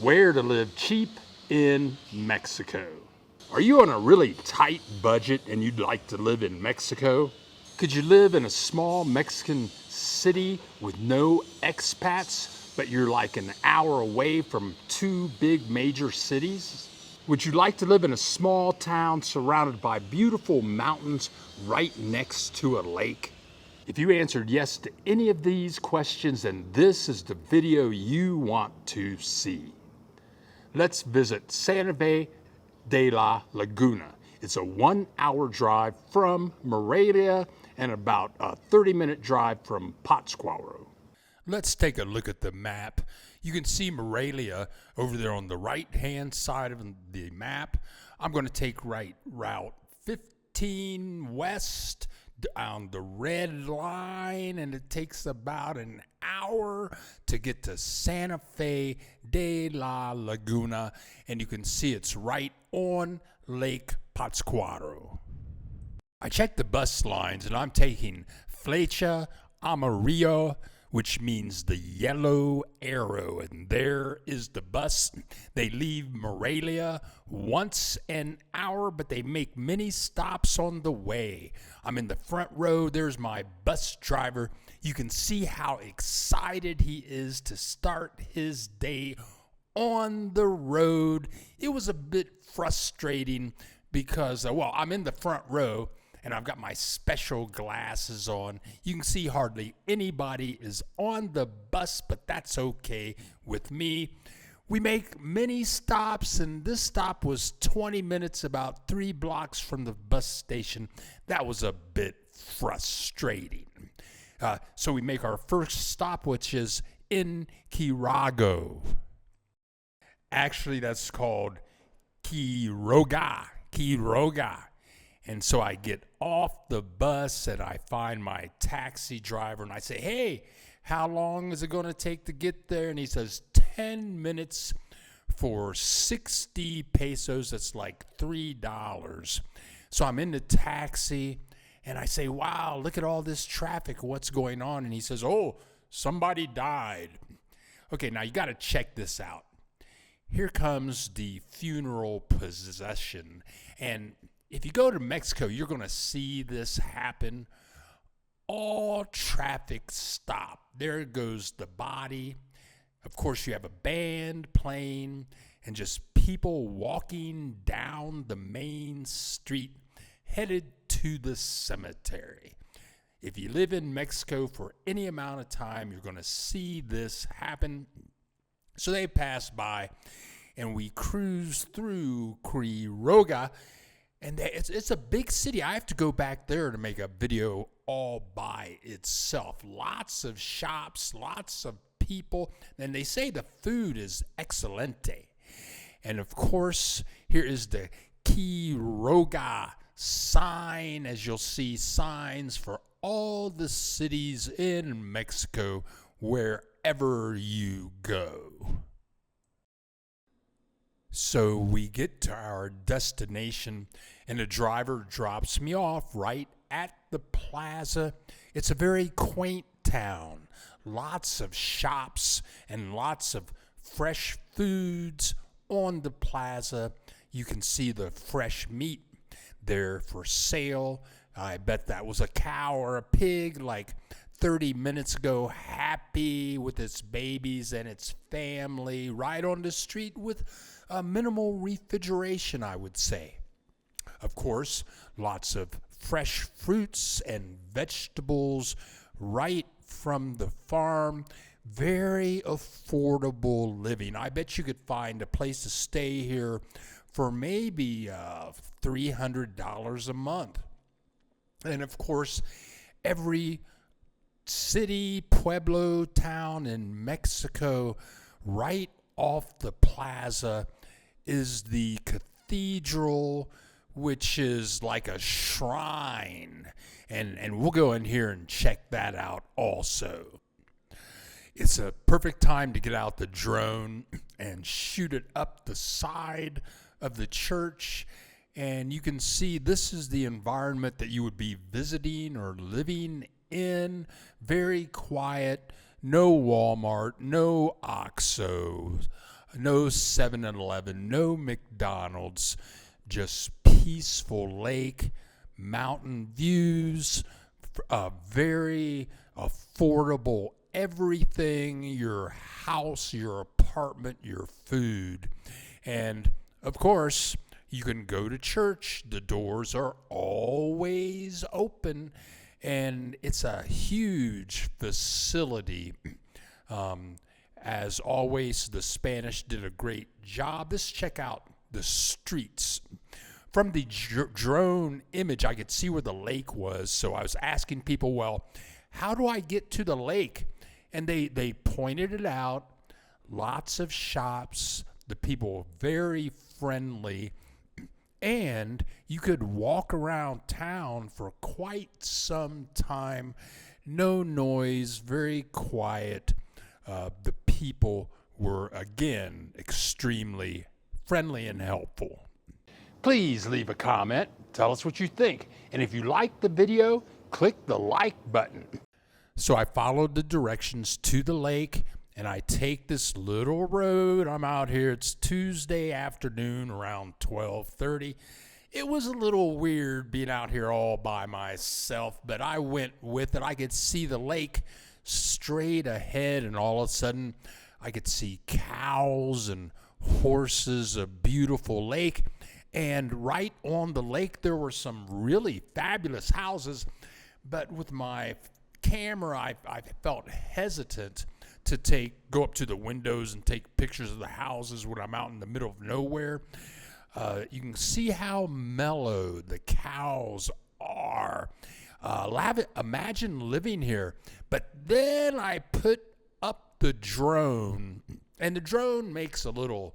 Where to live cheap in Mexico. Are you on a really tight budget and you'd like to live in Mexico? Could you live in a small Mexican city with no expats, but you're like an hour away from two big major cities? Would you like to live in a small town surrounded by beautiful mountains right next to a lake? If you answered yes to any of these questions, then this is the video you want to see. Let's visit Santa Fe de la Laguna. It's a 1-hour drive from Morelia and about a 30-minute drive from Pátzcuaro. Let's take a look at the map. You can see Morelia over there on the right-hand side of the map. I'm going to take Route 15 west on the red line, and it takes about an hour to get to Santa Fe de la Laguna, and you can see it's right on Lake Pátzcuaro. I checked the bus lines, and I'm taking Flecha Amarillo, which means the yellow arrow, and there is the bus. They leave Morelia once an hour, but they make many stops on the way. I'm in the front row. There's my bus driver. You can see how excited he is to start his day on the road. It was a bit frustrating because, I'm in the front row, and I've got my special glasses on. You can see hardly anybody is on the bus, but that's okay with me. We make many stops, and this stop was 20 minutes, about 3 blocks from the bus station. That was a bit frustrating. So we make our first stop, which is in Quiroga. Actually, that's called Quiroga. And so I get off the bus and I find my taxi driver and I say, hey, how long is it going to take to get there? And he says 10 minutes for 60 pesos. That's like $3. So I'm in the taxi and I say, wow, look at all this traffic. What's going on? And he says, oh, somebody died. Okay, now you got to check this out. Here comes the funeral procession. And if you go to Mexico, you're going to see this happen. All traffic stop. There goes the body. Of course, you have a band playing and just people walking down the main street headed to the cemetery. If you live in Mexico for any amount of time, you're going to see this happen. So they pass by and we cruise through Quiroga. And it's a big city. I have to go back there to make a video all by itself. Lots of shops, lots of people. And they say the food is excelente. And of course, here is the Quiroga sign. As you'll see, signs for all the cities in Mexico wherever you go. So we get to our destination, and the driver drops me off right at the Plaza. It's a very quaint town. Lots of shops and lots of fresh foods on the Plaza. You can see the fresh meat there for sale. I bet that was a cow or a pig like 30 minutes ago, happy with its babies and its family right on the street with minimal refrigeration, I would say. Of course, lots of fresh fruits and vegetables right from the farm. Very affordable living. I bet you could find a place to stay here for maybe $300 a month. And of course, every city, pueblo, town in Mexico, right off the Plaza is the cathedral, which is like a shrine. And we'll go in here and check that out also. It's a perfect time to get out the drone and shoot it up the side of the church. And you can see this is the environment that you would be visiting or living in. Very quiet, no Walmart, no OXXO. No 7-Eleven, no McDonald's, just peaceful lake, mountain views, very affordable everything, your house, your apartment, your food. And of course, you can go to church. The doors are always open, and it's a huge facility. As always, the Spanish did a great job. Let's check out the streets. From the drone image, I could see where the lake was. So I was asking people, well, how do I get to the lake? And they pointed it out. Lots of shops. The people were very friendly. And you could walk around town for quite some time. No noise, very quiet. The people were, again, extremely friendly and helpful. Please leave a comment. Tell us what you think. And if you like the video, click the like button. So I followed the directions to the lake, and I take this little road. I'm out here. It's Tuesday afternoon around 12:30. It was a little weird being out here all by myself, but I went with it. I could see the lake straight ahead, and all of a sudden I could see cows and horses, a beautiful lake. And right on the lake there were some really fabulous houses, but with my camera I felt hesitant to go up to the windows and take pictures of the houses when I'm out in the middle of nowhere. You can see how mellow the cows are. Imagine living here. But then I put up the drone, and the drone makes a little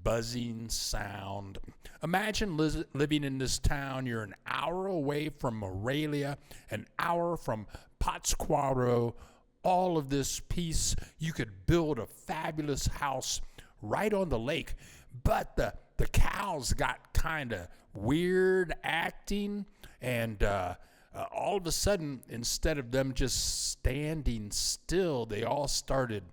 buzzing sound. Imagine living in this town. You're an hour away from Morelia, an hour from Pátzcuaro. All of this peace. You could build a fabulous house right on the lake. But the cows got kind of weird acting, and all of a sudden, instead of them just standing still, they all started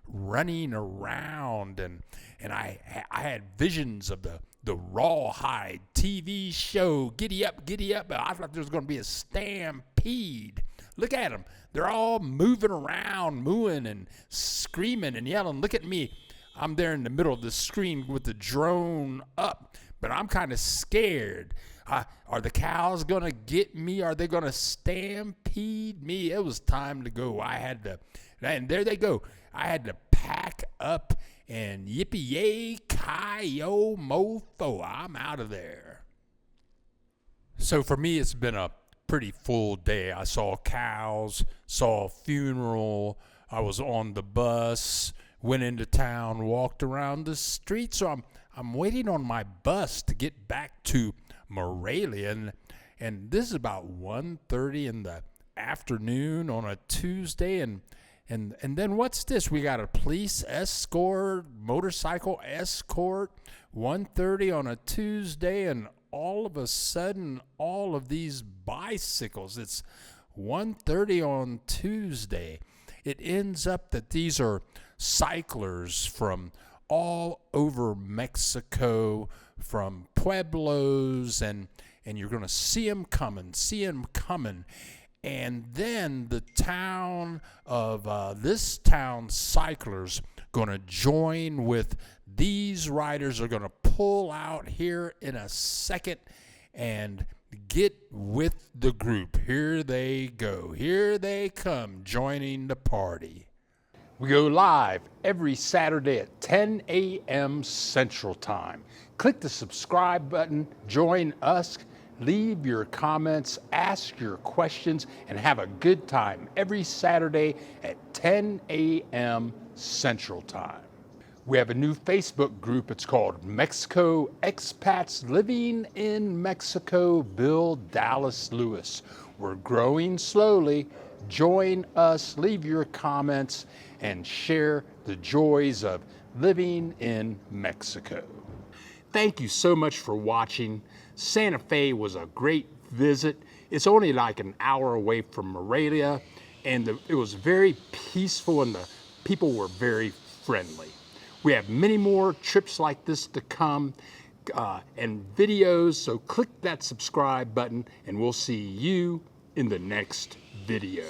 running around, and I had visions of the Rawhide TV show, Giddy Up, Giddy Up. I thought there was going to be a stampede. Look at them. They're all moving around, mooing and screaming and yelling. Look at me. I'm there in the middle of the screen with the drone up, but I'm kind of scared. Are the cows going to get me? Are they going to stampede me? It was time to go. And there they go. I had to pack up and yippee-yay, ki-yo, mofo. I'm out of there. So for me, it's been a pretty full day. I saw cows, saw a funeral. I was on the bus, went into town, walked around the street. So I'm waiting on my bus to get back to Morelia, and this is about 1:30 in the afternoon on a Tuesday, and then what's this? We got a police escort, motorcycle escort, 1:30 on a Tuesday, and all of a sudden, all of these bicycles. It's 1:30 on Tuesday. It ends up that these are cyclers from all over Mexico, from pueblos, and you're going to see them coming. And then the town of this town cyclers going to join with these riders. Are going to pull out here in a second and get with the group. Here they go. Here they come, joining the party. We go live every Saturday at 10 a.m. Central Time. Click the subscribe button, join us, leave your comments, ask your questions, and have a good time every Saturday at 10 a.m. Central Time. We have a new Facebook group. It's called Mexico Expats Living in Mexico, Bill Dallas Lewis. We're growing slowly. Join us, leave your comments, and share the joys of living in Mexico. Thank you so much for watching. Santa Fe was a great visit. It's only like an hour away from Morelia, and it was very peaceful, and the people were very friendly. We have many more trips like this to come and videos, so click that subscribe button and we'll see you in the next video.